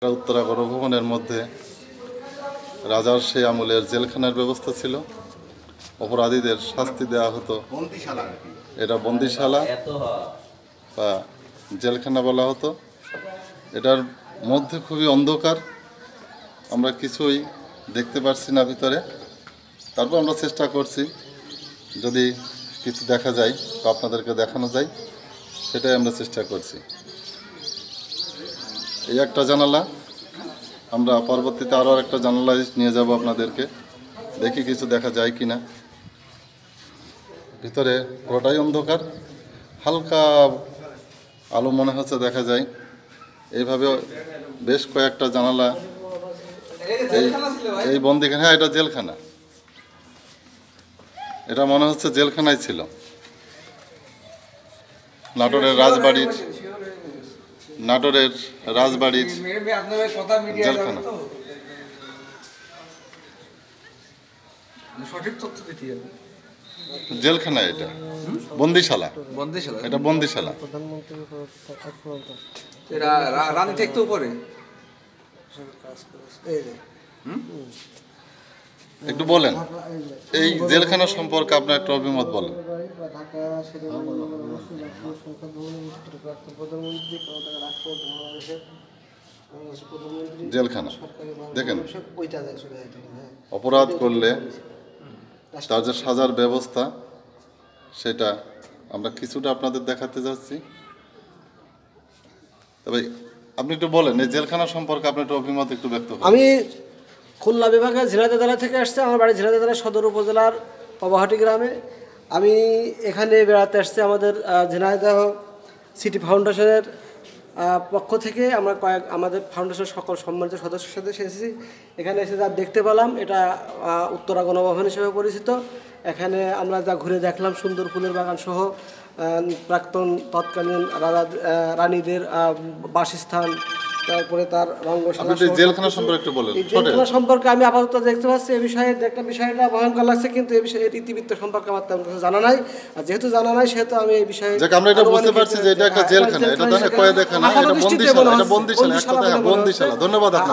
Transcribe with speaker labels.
Speaker 1: উত্তরা গণভবনের মধ্যে রাজার সেই আমলের জেলখানার ব্যবস্থা ছিল। অপরাধীদের শাস্তি দেওয়া হতো, এটা বন্দিশালা বা জেলখানা বলা হতো। এটার মধ্যে খুবই অন্ধকার, আমরা কিছুই দেখতে পারছি না ভিতরে। তারপর আমরা চেষ্টা করছি যদি কিছু দেখা যায় বা আপনাদেরকে দেখানো যায়, সেটাই আমরা চেষ্টা করছি। এই একটা জানালা, আমরা পরবর্তীতে আরও একটা জানালা নিয়ে যাব আপনাদেরকে, দেখি কিছু দেখা যায় কি না। ভিতরে পুরোটাই অন্ধকার, হালকা আলো মনে হচ্ছে দেখা যায়। এইভাবে বেশ কয়েকটা জানালা। এই বন্দিখানা, হ্যাঁ এটা জেলখানা, এটা মনে হচ্ছে জেলখানায় ছিল। নাটোরের রাজবাড়ির জেলখানা। জেলখানা, এটা বন্দিশালা, এটা বন্দিশালা। একটু বলেন এই জেলখানা সম্পর্কে আপনার একটা অভিমত বলেন। জেলখানা দেখেন, অপরাধ করলে তার যে সাজার ব্যবস্থা, সেটা আমরা কিছুটা আপনাদের দেখাতে যাচ্ছি। তবে আপনি একটু বলেন এই জেলখানা সম্পর্কে আপনার একটু অভিমত একটু ব্যক্ত করেন।
Speaker 2: আমি খুলনা বিভাগের ঝিনাইদহ জেলা থেকে আসছি। আমার বাড়ি ঝিনাইদহ জেলার সদর উপজেলার পাবাহাটি গ্রামে। আমি এখানে বেড়াতে আসছি আমাদের ঝিনাইদহ সিটি ফাউন্ডেশনের পক্ষ থেকে। আমরা আমাদের ফাউন্ডেশনের সকল সম্মানিত সদস্যের সাথে এসেছি। এখানে এসে যা দেখতে পেলাম, এটা উত্তরা গণভবন হিসেবে পরিচিত। এখানে আমরা যা ঘুরে দেখলাম, সুন্দর ফুলের বাগান সহ প্রাক্তন তৎকালীন রানীদের বাসস্থান, তারপরে তার রঙ্গশালা।
Speaker 1: জেলখানা সম্পর্কে একটু বলেন।
Speaker 2: এই জেলখানা সম্পর্কে আমি আপাতত দেখতে পাচ্ছি, এই বিষয়ে একটা বিষয়টা ভয়ঙ্কর লাগছে, কিন্তু এই বিষয়ে ইতিবৃত্ত সম্পর্কে আমার তেমন কিছু জানা নাই। আর যেহেতু জানা নাই, সেহেতু আমি এই বিষয়ে
Speaker 1: আমরা এটা বুঝতে পারছি যে এটা একটা জেলখানা, এটা কয়ে দেখা না, এটা বন্দিশালা, এটা বন্দিশালা, এক কথায় বন্দিশালা। ধন্যবাদ আপনাকে।